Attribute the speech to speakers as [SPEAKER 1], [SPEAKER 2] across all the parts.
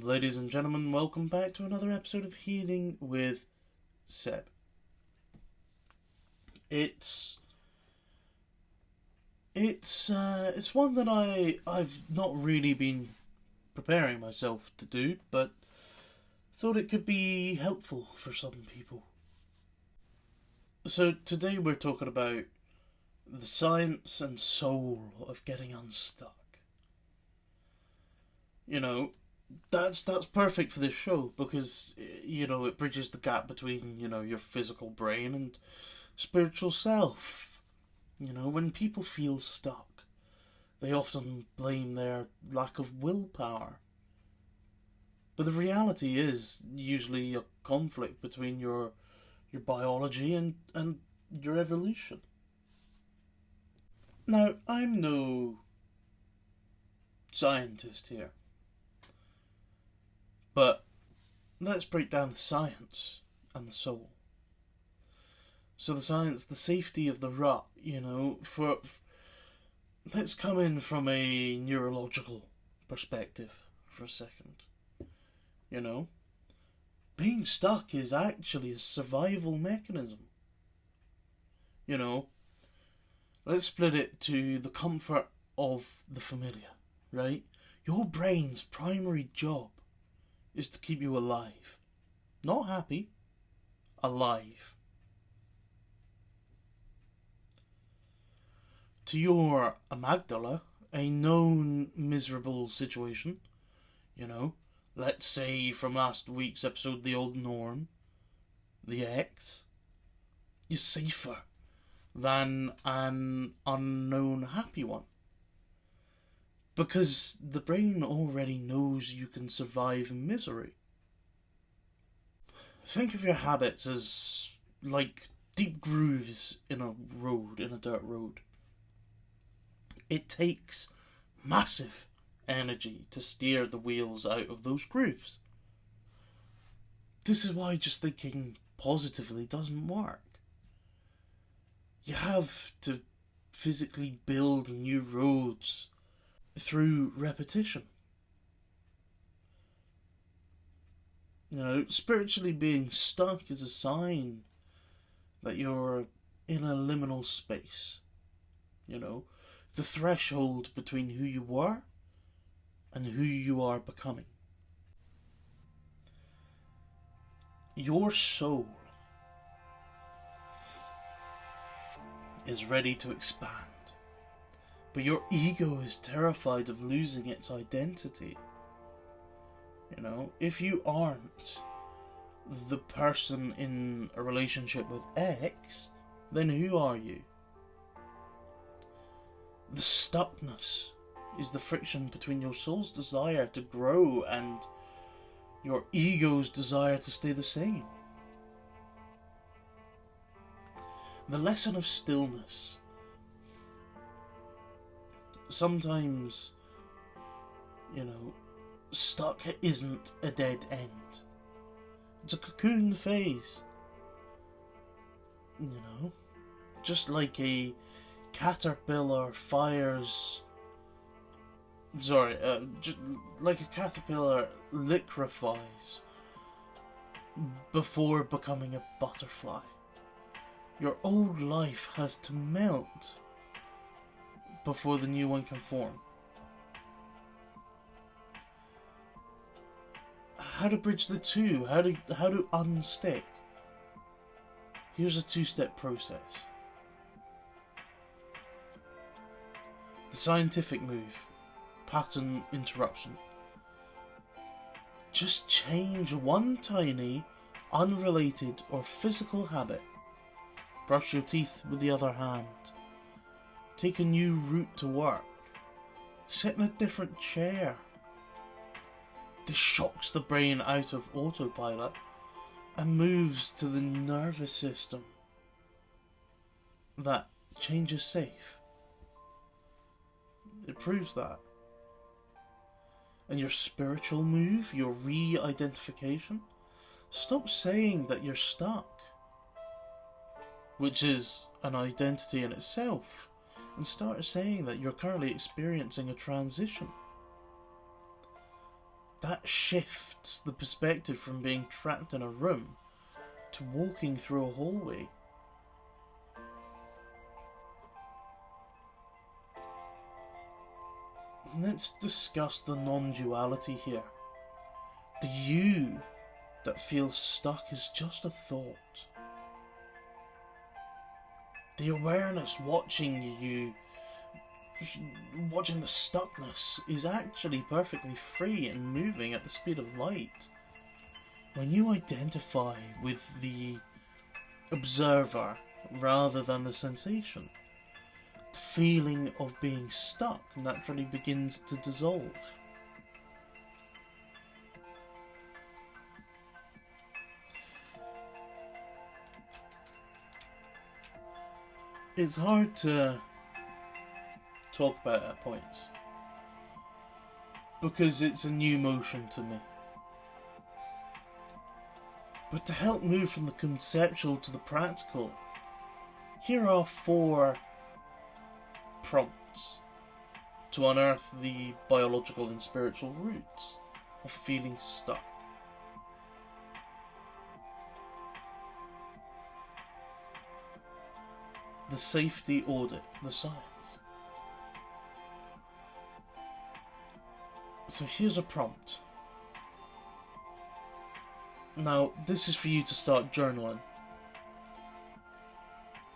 [SPEAKER 1] Ladies and gentlemen, welcome back to another episode of Healing with Seb. It's one that I've not really been preparing myself to do, but thought it could be helpful for some people. So today we're talking about the science and soul of getting unstuck. You know, that's perfect for this show because, it bridges the gap between, your physical brain and spiritual self. When people feel stuck, they often blame their lack of willpower. But the reality is usually a conflict between your biology and your evolution. Now, I'm no scientist here. But let's break down the science and the soul. So the science, the safety of the rut, let's come in from a neurological perspective for a second. Being stuck is actually a survival mechanism. Let's split it to the comfort of the familiar, right? Your brain's primary job is to keep you alive. Not happy, alive. To your amygdala, a known miserable situation, let's say from last week's episode, the old norm, the X, is safer than an unknown happy one. Because the brain already knows you can survive misery. Think of your habits as like deep grooves in a dirt road. It takes massive energy to steer the wheels out of those grooves. This is why just thinking positively doesn't work. You have to physically build new roads through repetition. Spiritually being stuck is a sign that you're in a liminal space. The threshold between who you were and who you are becoming. Your soul is ready to expand. But your ego is terrified of losing its identity. If you aren't the person in a relationship with X, then who are you? The stuckness is the friction between your soul's desire to grow and your ego's desire to stay the same. The lesson of stillness. Sometimes, stuck isn't a dead end. It's a cocoon phase. Just like a caterpillar liquefies before becoming a butterfly. Your old life has to melt before the new one can form. How to bridge the two? How to unstick? Here's a two-step process. The scientific move, pattern interruption. Just change one tiny, unrelated or physical habit. Brush your teeth with the other hand. Take a new route to work. Sit in a different chair. This shocks the brain out of autopilot and moves to the nervous system. That change is safe. It proves that. And your spiritual move, your re-identification, stop saying that you're stuck, which is an identity in itself, and start saying that you're currently experiencing a transition. that shifts the perspective from being trapped in a room to walking through a hallway. Let's discuss the non-duality here. The you that feels stuck is just a thought. The awareness watching you, watching the stuckness, is actually perfectly free and moving at the speed of light. When you identify with the observer rather than the sensation, the feeling of being stuck naturally begins to dissolve. It's hard to talk about at points because it's a new motion to me. But to help move from the conceptual to the practical, here are 4 prompts to unearth the biological and spiritual roots of feeling stuck. The safety audit, the science. So here's a prompt. Now, this is for you to start journaling.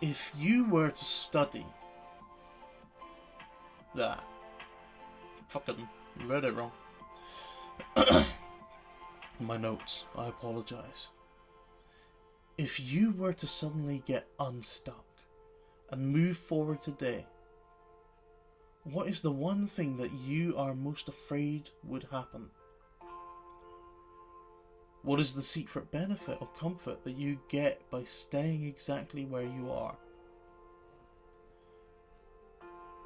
[SPEAKER 1] If you were to study... fucking read it wrong. My notes, I apologise. If you were to suddenly get unstuck and move forward today, what is the one thing that you are most afraid would happen? What is the secret benefit or comfort that you get by staying exactly where you are?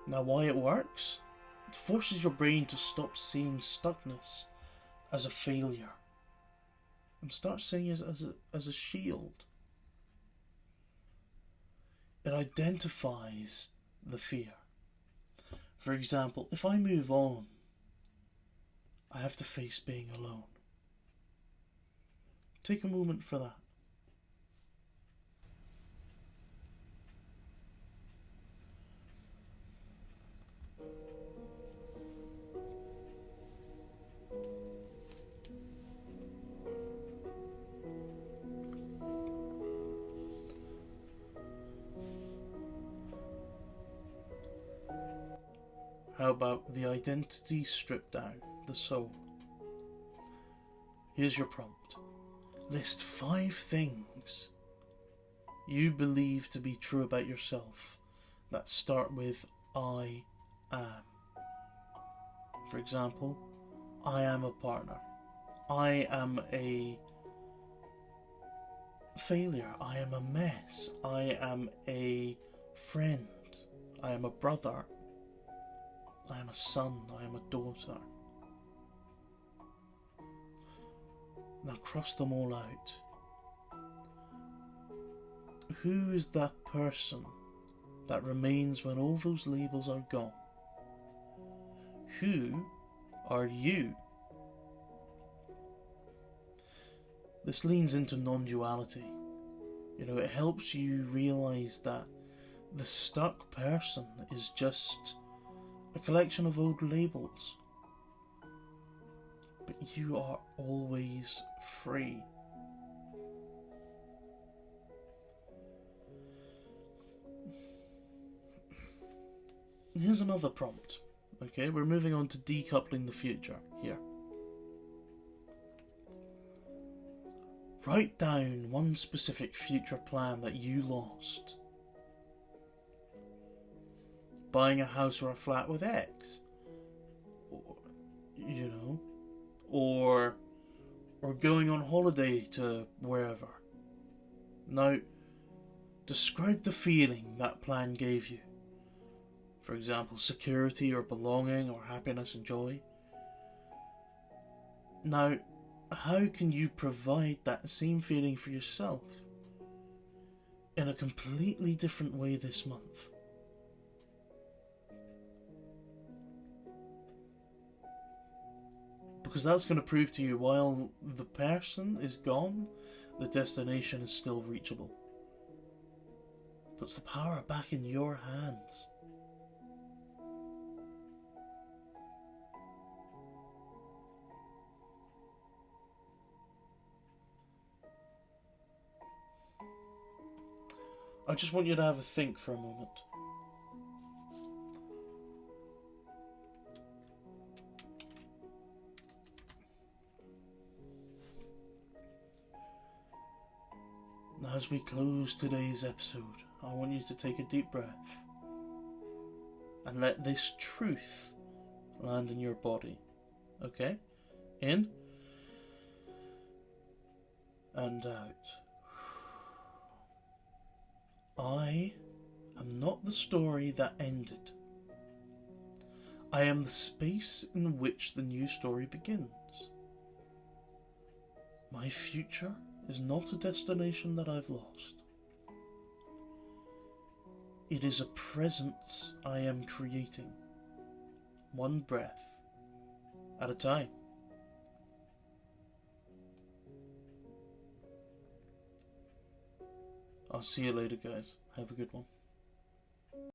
[SPEAKER 1] Now, why it works? It forces your brain to stop seeing stuckness as a failure and start seeing it as a shield. It identifies the fear. For example, if I move on, I have to face being alone. Take a moment for that. How about the identity stripped down, the soul? Here's your prompt. List 5 things you believe to be true about yourself that start with I am. For example, I am a partner. I am a failure. I am a mess. I am a friend. I am a brother. I am a son. I am a daughter. Now cross them all out. Who is that person that remains when all those labels are gone? Who are you? This leans into non-duality. It helps you realise that the stuck person is just a collection of old labels. But you are always free. Here's another prompt. Okay, we're moving on to decoupling the future here. Write down one specific future plan that you lost. Buying a house or a flat with X. Or going on holiday to wherever. Now, describe the feeling that plan gave you. For example, security or belonging or happiness and joy. Now, how can you provide that same feeling for yourself in a completely different way this month? Because that's going to prove to you while the person is gone, the destination is still reachable. Puts the power back in your hands. I just want you to have a think for a moment. Now, as we close today's episode, I want you to take a deep breath and let this truth land in your body. Okay? In and out. I am not the story that ended. I am the space in which the new story begins. My future is not a destination that I've lost. It is a presence I am creating, one breath at a time. I'll see you later, guys. Have a good one.